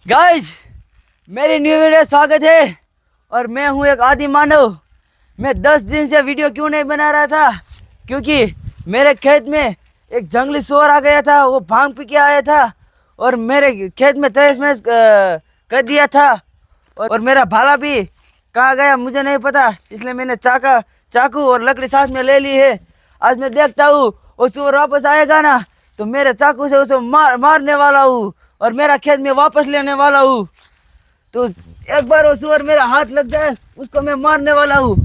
Guys मेरी new video स्वागत है। और मैं हूं एक आदि मानव। मैं 10 दिन से वीडियो क्यों नहीं बना रहा था, क्योंकि मेरे खेत में एक जंगली सुअर आ गया था। वो भांग पी के आया था और मेरे खेत में तहस महस कर दिया था। और मेरा भाला भी कहाँ गया मुझे नहीं पता, इसलिए मैंने चाकू और लकड़ी साथ में ले ली है। आज मैं देखता हूँ वो सुअर वापस आएगा ना, तो मेरे चाकू से उसे मारने वाला हूँ और मेरा खेत में वापस लेने वाला हूँ। तो एक बार वो सुअर मेरा हाथ लग जाए, उसको मैं मारने वाला हूँ।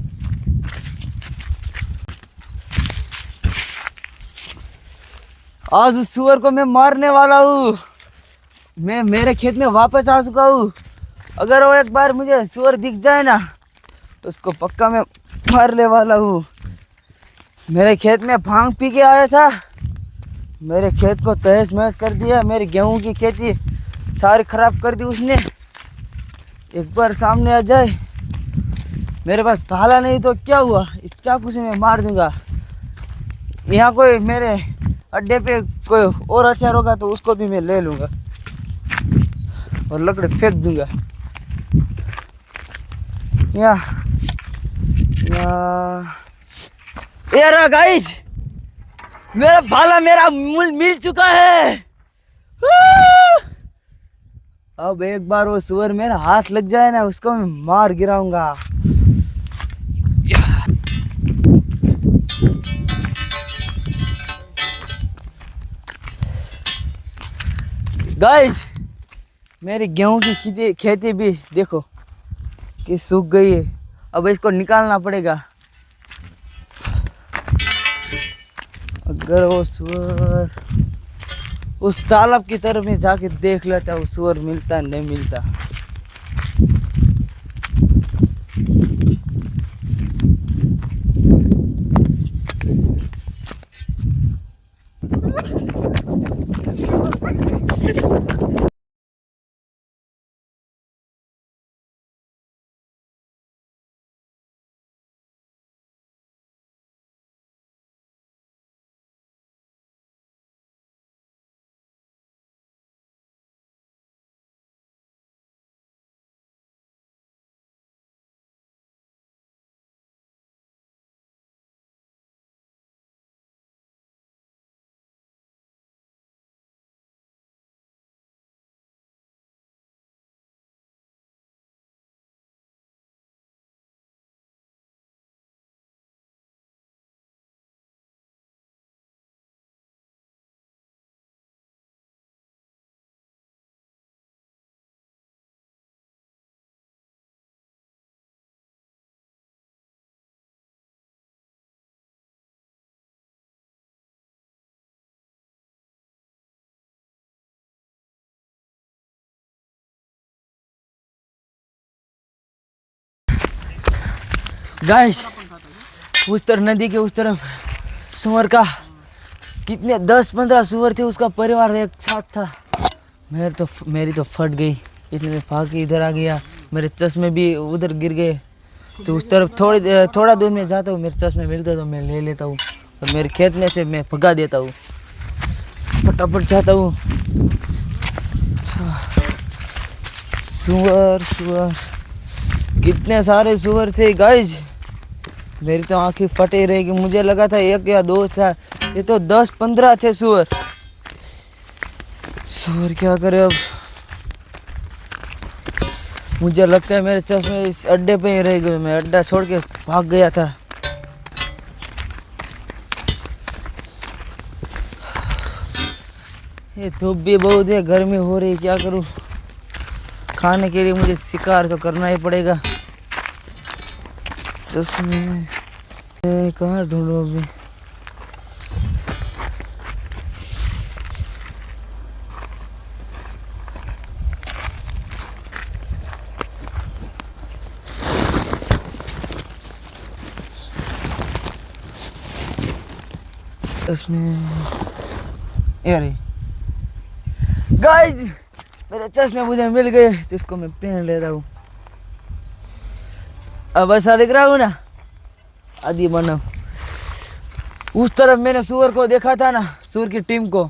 आज उस सुअर को मैं मारने वाला हूँ। मैं मेरे खेत में वापस आ चुका हूँ। अगर वो एक बार मुझे सुअर दिख जाए ना, तो उसको पक्का मैं मारने वाला हूँ। मेरे खेत में भांग पी के आया था, मेरे खेत को तहस महस कर दिया। मेरी गेहूं की खेती सारी खराब कर दी उसने। एक बार सामने आ जाए, मेरे पास भाला नहीं तो क्या हुआ, इस चाकू से मैं मार दूंगा। यहाँ कोई मेरे अड्डे पे कोई और हथियार होगा तो उसको भी मैं ले लूँगा और लकड़ी फेंक दूंगा। ये रहा गाइस, मेरा भाला मेरा मिल चुका है। अब एक बार वो सुअर मेरा हाथ लग जाए ना, उसको मैं मार गिराऊंगा। गाइस मेरी गेहूं की खेती भी देखो कि सूख गई है। अब इसको निकालना पड़ेगा। अगर वो सुअर उस तालाब की तरफ में जाके देख लेता, वो सुअर मिलता नहीं मिलता। गाइस उस तरफ नदी के उस तरफ सुअर का कितने 10-15 सुअर थे, उसका परिवार एक साथ था। मेरी तो फट गई, इसलिए मैं भाग के इधर आ गया। मेरे चश्मे भी उधर गिर गए। तो उस तरफ थोड़ा दूर में जाता हूँ, मेरे चश्मे मिलते तो मैं ले लेता हूँ और मेरे खेत में से मैं भगा देता हूँ। फटाफट जाता हूँ। सुअर कितने सारे सुअर थे गाइस, मेरी तो आंखें फटे रहेगी। मुझे लगा था 1 या 2 था, ये तो 10-15 थे सुअर। क्या करे अब। मुझे लगता है मेरे चश्मे इस अड्डे पे ही रह गए। मैं अड्डा छोड़ के भाग गया था। ये धूप भी बहुत है, गर्मी हो रही, क्या करूं। खाने के लिए मुझे शिकार तो करना ही पड़ेगा। चश्मे कहाँ ढूंढूं अभी। चश्मे अरे गाइस मेरे चश्मे मुझे मिल गए, तो इसको मैं पहन लेता हूँ। अब ऐसा दिख रहा हूँ ना आदि मानव। उस तरफ मैंने सुअर को देखा था ना, सुअर की टीम को,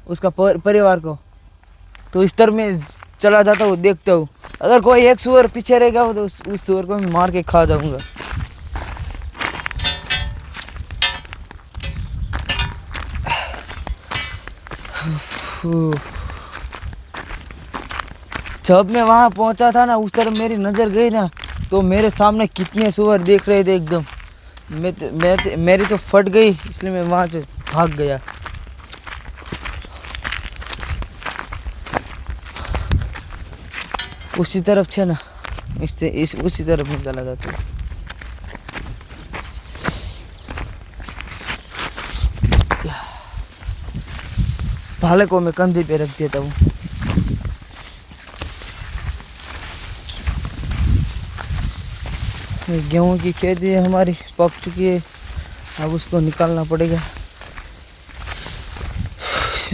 उसका परिवार को। तो इस तरफ में चला जाता हूँ, देखता हूँ। अगर कोई एक सूअर पीछे रह गया तो उस सूअर को मैं मार के खा जाऊंगा। जब मैं वहाँ पहुँचा था ना, उस तरफ मेरी नज़र गई ना, तो मेरे सामने कितने सूअर देख रहे थे एकदम। मेरी तो फट गई, इसलिए मैं वहाँ से भाग गया। उसी तरफ थे ना, उसी तरफ में चला जाता हूँ। भाले को मैं कंधे पे रख देता हूँ। गेहूं की खेती हमारी पक चुकी है, अब उसको निकालना पड़ेगा।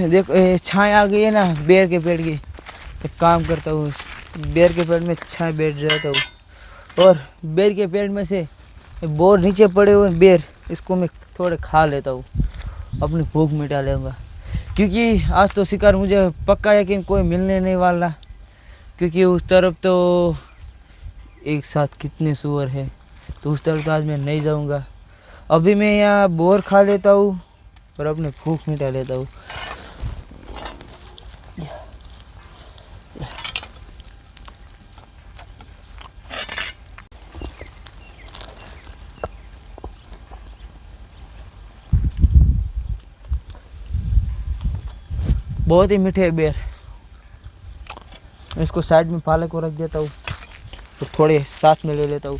देखो छाए आ गई है ना बेर के पेड़ की। एक काम करता हूँ, बेर के पेड़ में छाए बैठ जाता हूँ, और बेर के पेड़ में से बोर नीचे पड़े हुए बेर, इसको मैं थोड़े खा लेता हूँ, अपनी भूख मिटा लूँगा। क्योंकि आज तो शिकार मुझे पक्का यकीन कोई मिलने नहीं वाला, क्योंकि उस तरफ तो एक साथ कितने सूअर हैं, तो उस तरफ तो आज मैं नहीं जाऊंगा। अभी मैं यहाँ बोर खा लेता हूँ और अपने भूख मिटा लेता हूँ। बहुत ही मीठे है बेर। इसको साइड में पालक को रख देता हूँ, तो थोड़े साथ में ले लेता हूँ।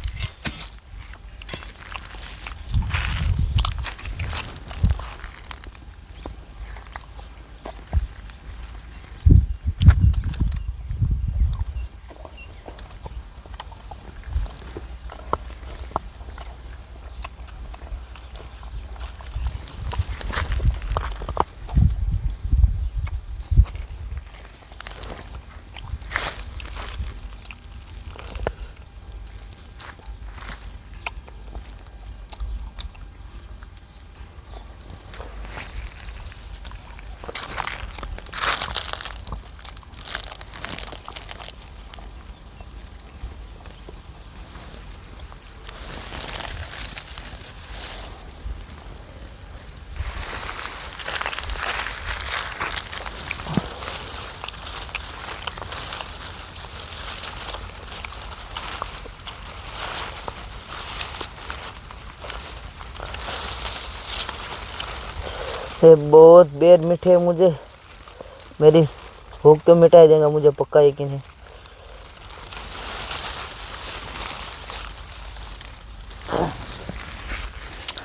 ये बहुत बेर मीठे, मुझे मेरी भूख तो मिटा देगा, मुझे पक्का यकीन है।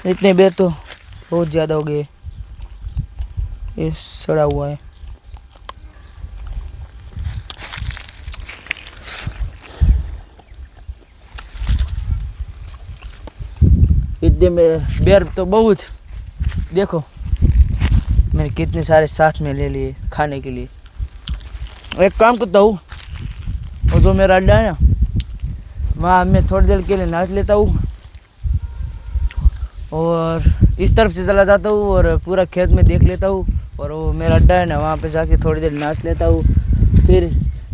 इतने बेर तो बहुत ज़्यादा हो गए, ये सड़ा हुआ है। इतने बेर तो बहुत, देखो मैंने कितने सारे साथ में ले लिए खाने के लिए। एक काम करता हूँ, वो जो मेरा अड्डा है ना, वहाँ मैं थोड़ी देर के लिए नाच लेता हूँ और इस तरफ से चला जाता हूँ और पूरा खेत में देख लेता हूँ, और वो मेरा अड्डा है ना, वहाँ पे जाके थोड़ी देर नाच लेता हूँ। फिर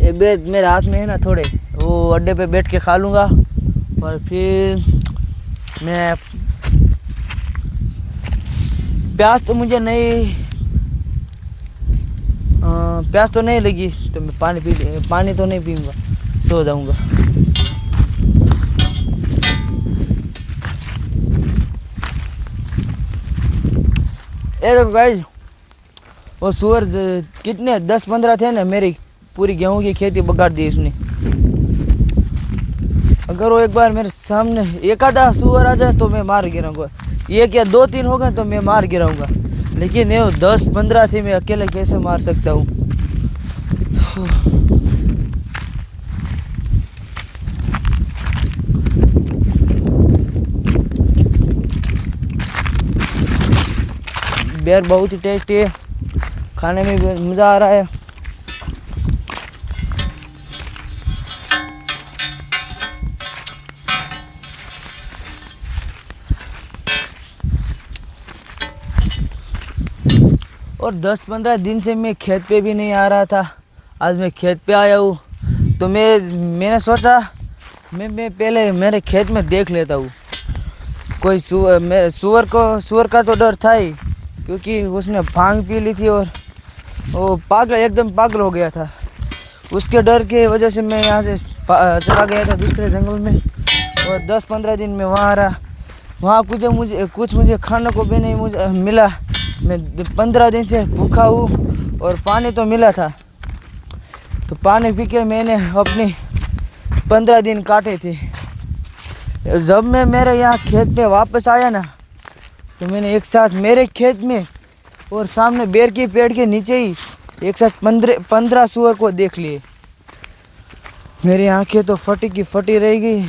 ये बेर मेरे हाथ में है ना, थोड़े वो अड्डे पे बैठ के खा लूँगा, और फिर मैं प्यास तो मुझे नहीं प्यास तो नहीं लगी, तो मैं पानी तो नहीं पीऊँगा, सो जाऊँगा। ये देखो गाइस, वो सूअर कितने 10-15 थे ना, मेरी पूरी गेहूं की खेती बगाड़ दी इसने। अगर वो एक बार मेरे सामने एक आधा सूअर आ जाए तो मैं मार गिराऊंगा, एक या 2-3 हो गए तो मैं मार गिराऊंगा, लेकिन ये 10-15 थे, मैं अकेले कैसे मार सकता हूँ। बेर बहुत ही टेस्टी है, खाने में भी मज़ा आ रहा है। और 10-15 दिन से मैं खेत पे भी नहीं आ रहा था, आज मैं खेत पे आया हूँ तो मैंने सोचा मैं पहले मेरे खेत में देख लेता हूँ। कोई सुअर का तो डर था ही, क्योंकि उसने भांग पी ली थी और वो एकदम पागल हो गया था। उसके डर की वजह से मैं यहाँ से चला गया था दूसरे जंगल में और 10-15 दिन में वहाँ रहा। वहाँ मुझे खाने को भी नहीं मुझे मिला। मैं 15 दिन से भूखा हूँ और पानी तो मिला था, तो पानी पी के मैंने अपनी 15 दिन काटे थे। जब मैं मेरे यहाँ खेत पे वापस आया ना, तो मैंने एक साथ मेरे खेत में और सामने बेर के पेड़ के नीचे ही एक साथ 15 सुअर को देख लिए। मेरी आंखें तो फटी की फटी रह गई।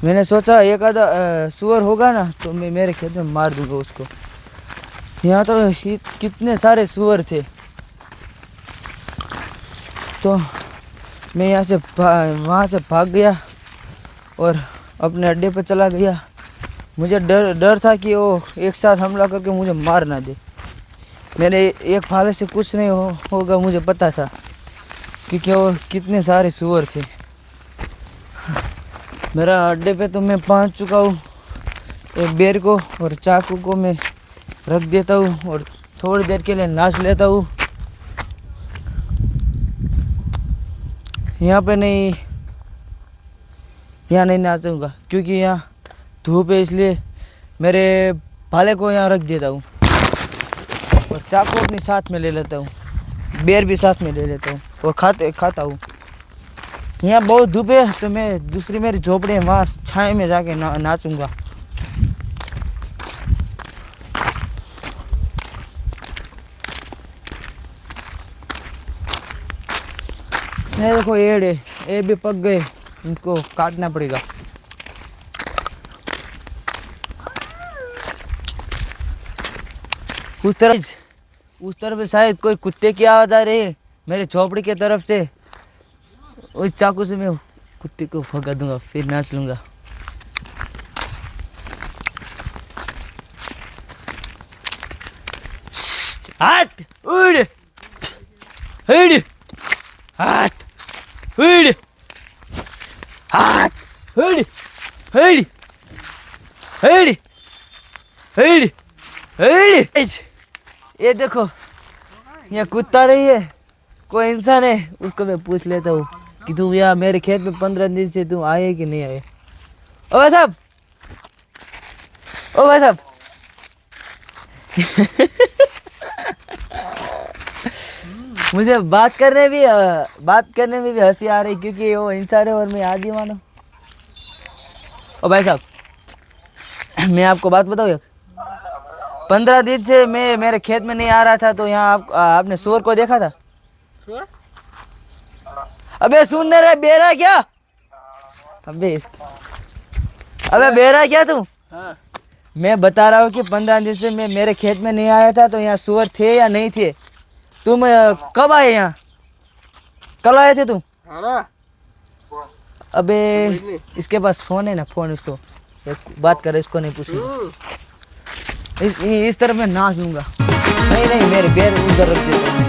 मैंने सोचा एक आधा सुअर होगा ना तो मैं मेरे खेत में मार दूंगा उसको। यहाँ तो कितने सारे सुअर थे। तो मैं यहाँ से वहाँ से भाग गया और अपने अड्डे पर चला गया। मुझे डर था कि वो एक साथ हमला करके मुझे मार ना दे। मेरे एक भाले से कुछ नहीं होगा मुझे पता था, क्योंकि वो कितने सारे सुअर थे। मेरा अड्डे पे तो मैं पहुंच चुका हूँ। एक बेर को और चाकू को मैं रख देता हूँ और थोड़ी देर के लिए नाच लेता हूँ। यहाँ नहीं नाचूंगा, क्योंकि यहाँ धूप है, इसलिए मेरे भाले को यहाँ रख देता हूँ और चाकू अपनी साथ में ले लेता हूँ, बेर भी साथ में ले लेता हूँ और खाता हूँ। यहाँ बहुत धूप है तो मैं दूसरी मेरी झोपड़ी है वहाँ छाए में जाके नाचूंगा। ये देखो एड़ है, ये भी पक गए, इनको काटना पड़ेगा। उस तरफ शायद कोई कुत्ते की आवाज़ आ रही है मेरे झोपड़ी के तरफ से। उस चाकू से मैं कुत्ते को भगा दूंगा, फिर नाच लूंगा। हट उड़ हट हट उड़ हट उड़ हट हट हट। ये देखो, ये कुत्ता नहीं है, कोई इंसान है। उसको मैं पूछ लेता हूँ कि तुम यहाँ मेरे खेत में 15 दिन से तुम आए कि नहीं आए। ओ भाई साहब, ओ भाई साहब। मुझे बात करने में भी हंसी आ रही, क्योंकि वो इंसान है और मैं आदि मानो। ओ भाई साहब, मैं आपको बात बताऊँ, 15 दिन से मैं मेरे खेत में नहीं आ रहा था, तो यहाँ आपने सुअर को देखा था? अबे सुन रहे, बेरा क्या? अबे बेरा क्या तू? हाँ। मैं बता रहा हूँ कि 15 दिन से मैं मेरे खेत में नहीं आया था, तो यहाँ सुअर थे या नहीं थे? तुम कब आए यहाँ? कल आए थे तुम? हाँ। अबे इसके पास फोन है ना, फोन इसको बात करे, इसको नहीं पूछूंगा। इस तरफ मैं नाच लूंगा। नहीं मेरे पैर उधर रख देता हूँ।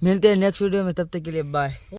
मिलते हैं नेक्स्ट वीडियो में, तब तक के लिए बाय।